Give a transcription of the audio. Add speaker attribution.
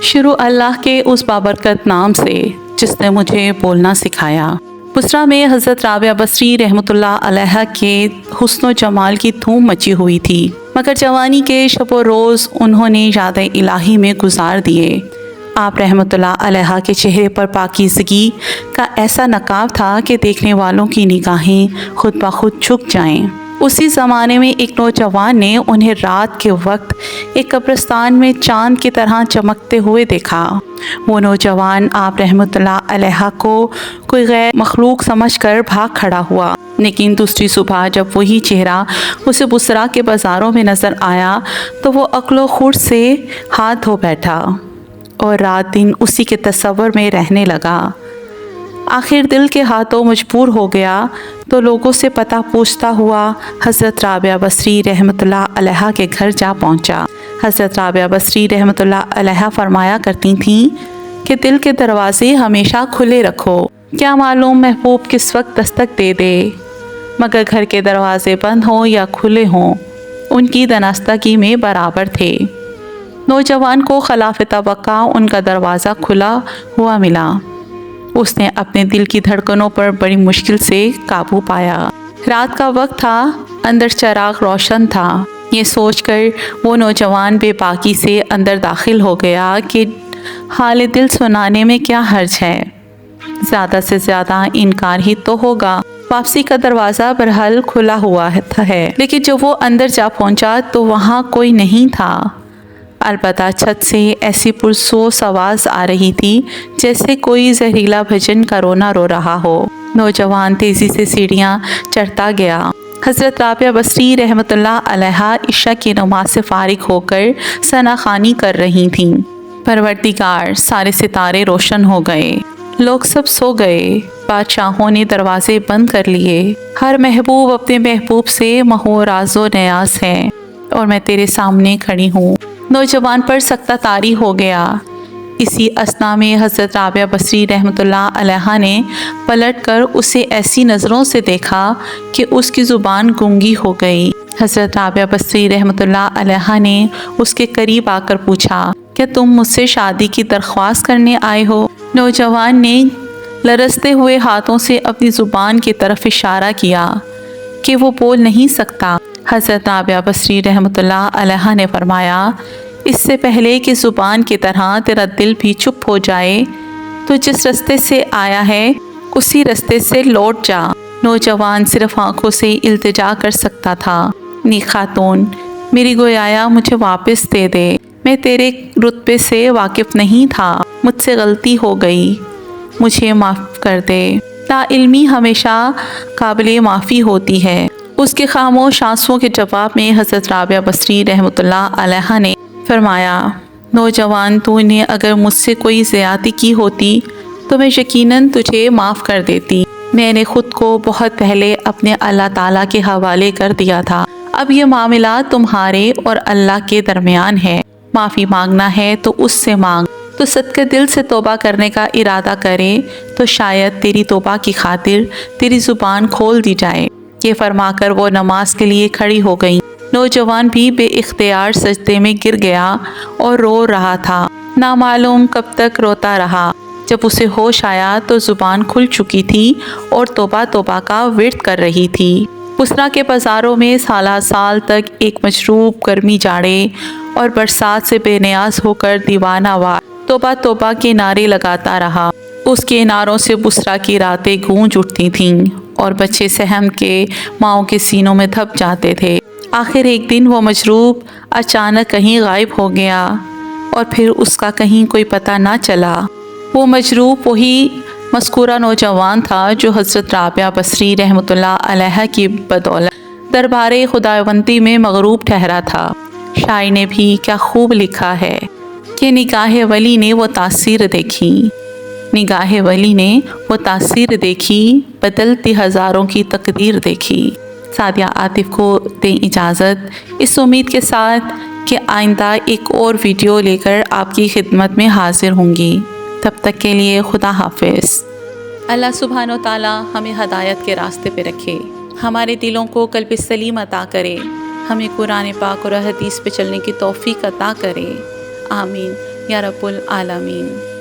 Speaker 1: شروع اللہ کے اس بابرکت نام سے جس نے مجھے بولنا سکھایا۔ بصرہ میں حضرت رابعہ بصری رحمۃ اللہ علیہ کے حسن و جمال کی دھوم مچی ہوئی تھی، مگر جوانی کے شب و روز انہوں نے یاد الہی میں گزار دیے۔ آپ رحمۃ اللہ علیہ کے چہرے پر پاکیزگی کا ایسا نقاب تھا کہ دیکھنے والوں کی نگاہیں خود بخود جھک جائیں۔ اسی زمانے میں ایک نوجوان نے انہیں رات کے وقت ایک قبرستان میں چاند کی طرح چمکتے ہوئے دیکھا۔ وہ نوجوان آپ رحمۃ اللہ علیہ کو کوئی غیر مخلوق سمجھ کر بھاگ کھڑا ہوا، لیکن دوسری صبح جب وہی چہرہ اسے بصرہ کے بازاروں میں نظر آیا تو وہ عقل و خرد سے ہاتھ دھو بیٹھا اور رات دن اسی کے تصور میں رہنے لگا۔ آخر دل کے ہاتھوں مجبور ہو گیا تو لوگوں سے پتہ پوچھتا ہوا حضرت رابعہ بصری رحمۃ اللہ علیہ کے گھر جا پہنچا۔ حضرت رابعہ بصری رحمۃ اللہ علیہ فرمایا کرتی تھیں کہ دل کے دروازے ہمیشہ کھلے رکھو، کیا معلوم محبوب کس وقت دستک دے دے، مگر گھر کے دروازے بند ہوں یا کھلے ہوں ان کی دنستگی میں برابر تھے۔ نوجوان کو خلاف توقع ان کا دروازہ کھلا ہوا ملا۔ اس نے اپنے دل کی دھڑکنوں پر بڑی مشکل سے قابو پایا۔ رات کا وقت تھا، اندر چراغ روشن تھا۔ یہ سوچ کر وہ نوجوان بے باکی سے اندر داخل ہو گیا کہ حال دل سنانے میں کیا حرج ہے، زیادہ سے زیادہ انکار ہی تو ہوگا۔ واپسی کا دروازہ بہرحال کھلا ہوا ہے، لیکن جب وہ اندر جا پہنچا تو وہاں کوئی نہیں تھا۔ البتہ چھت سے ایسی پرسوس آواز آ رہی تھی جیسے کوئی زہریلا بھجن کا رونا رو رہا ہو۔ نوجوان تیزی سے سیڑھیاں چڑھتا گیا۔ حضرت رابعہ بصری رحمۃ اللہ علیہ عشاء کی نماز سے فارغ ہو کر ثنا خوانی کر رہی تھیں۔ پروردگار، سارے ستارے روشن ہو گئے، لوگ سب سو گئے، بادشاہوں نے دروازے بند کر لیے، ہر محبوب اپنے محبوب سے محو راز و نیاز ہے اور میں تیرے سامنے کھڑی ہوں۔ نوجوان پر سکتہ طاری ہو گیا۔ اسی اثنا میں حضرت رابعہ بصری رحمۃ اللہ علیہ نے پلٹ کر اسے ایسی نظروں سے دیکھا کہ اس کی زبان گونگی ہو گئی۔ حضرت رابعہ بصری رحمۃ اللہ علیہ نے اس کے قریب آ کر پوچھا، کیا تم مجھ سے شادی کی درخواست کرنے آئے ہو؟ نوجوان نے لرزتے ہوئے ہاتھوں سے اپنی زبان کی طرف اشارہ کیا کہ وہ بول نہیں سکتا۔ حضرت رابعہ بصری رحمۃ اللہ علیہ نے فرمایا، اس سے پہلے کہ زبان کی طرح تیرا دل بھی چپ ہو جائے تو جس رستے سے آیا ہے اسی رستے سے لوٹ جا۔ نوجوان صرف آنکھوں سے التجا کر سکتا تھا، نیک خاتون، میری گویا مجھے واپس دے دے، میں تیرے رتبے سے واقف نہیں تھا، مجھ سے غلطی ہو گئی، مجھے معاف کر دے۔ لا علمی ہمیشہ قابل معافی ہوتی ہے۔ اس کے خاموش آنسوؤں کے جواب میں حضرت رابعہ بصری رحمۃ اللہ علیہ نے فرمایا، نوجوان، تو نے اگر مجھ سے کوئی زیادتی کی ہوتی تو میں یقیناً تجھے معاف کر دیتی۔ میں نے خود کو بہت پہلے اپنے اللہ تعالیٰ کے حوالے کر دیا تھا۔ اب یہ معاملہ تمہارے اور اللہ کے درمیان ہے۔ معافی مانگنا ہے تو اس سے مانگ، تو صدقے دل سے توبہ کرنے کا ارادہ کرے تو شاید تیری توبہ کی خاطر تیری زبان کھول دی جائے۔ یہ فرما کر وہ نماز کے لیے کھڑی ہو گئیں۔ نوجوان بھی بے اختیار سجدے میں گر گیا اور رو رہا تھا۔ نامعلوم کب تک روتا رہا۔ جب اسے ہوش آیا تو زبان کھل چکی تھی اور توبہ توبہ کا ورد کر رہی تھی۔ بصرہ کے بازاروں میں سالہ سال تک ایک مشروب گرمی جاڑے اور برسات سے بے نیاز ہو کر دیوانہ وار توبہ توبہ کے نعرے لگاتا رہا۔ اس کے نعروں سے بصرہ کی راتیں گونج اٹھتی تھیں اور بچے سہم کے ماؤں کے سینوں میں دھپ جاتے تھے۔ آخر ایک دن وہ مجروب اچانک کہیں غائب ہو گیا اور پھر اس کا کہیں کوئی پتہ نہ چلا۔ وہ مجروب وہی مذکورہ نوجوان تھا جو حضرت رابعہ بصری رحمۃ اللہ علیہ کی بدولت دربار خداوندی میں مغروب ٹھہرا تھا۔ شاعر نے بھی کیا خوب لکھا ہے کہ نگاہ ولی نے وہ تاثیر دیکھی، نگاہ ولی نے وہ تاثیر دیکھی، بدلتی ہزاروں کی تقدیر دیکھی۔ سعدیہ عاطف کو دیں اجازت، اس امید کے ساتھ کہ آئندہ ایک اور ویڈیو لے کر آپ کی خدمت میں حاضر ہوں گی۔ تب تک کے لیے خدا حافظ۔ اللہ سبحانہ و تعالی ہمیں ہدایت کے راستے پہ رکھے، ہمارے دلوں کو قلب سلیم عطا کرے، ہمیں قرآن پاک اور حدیث پہ چلنے کی توفیق عطا کرے، آمین۔ یا رب العالمین۔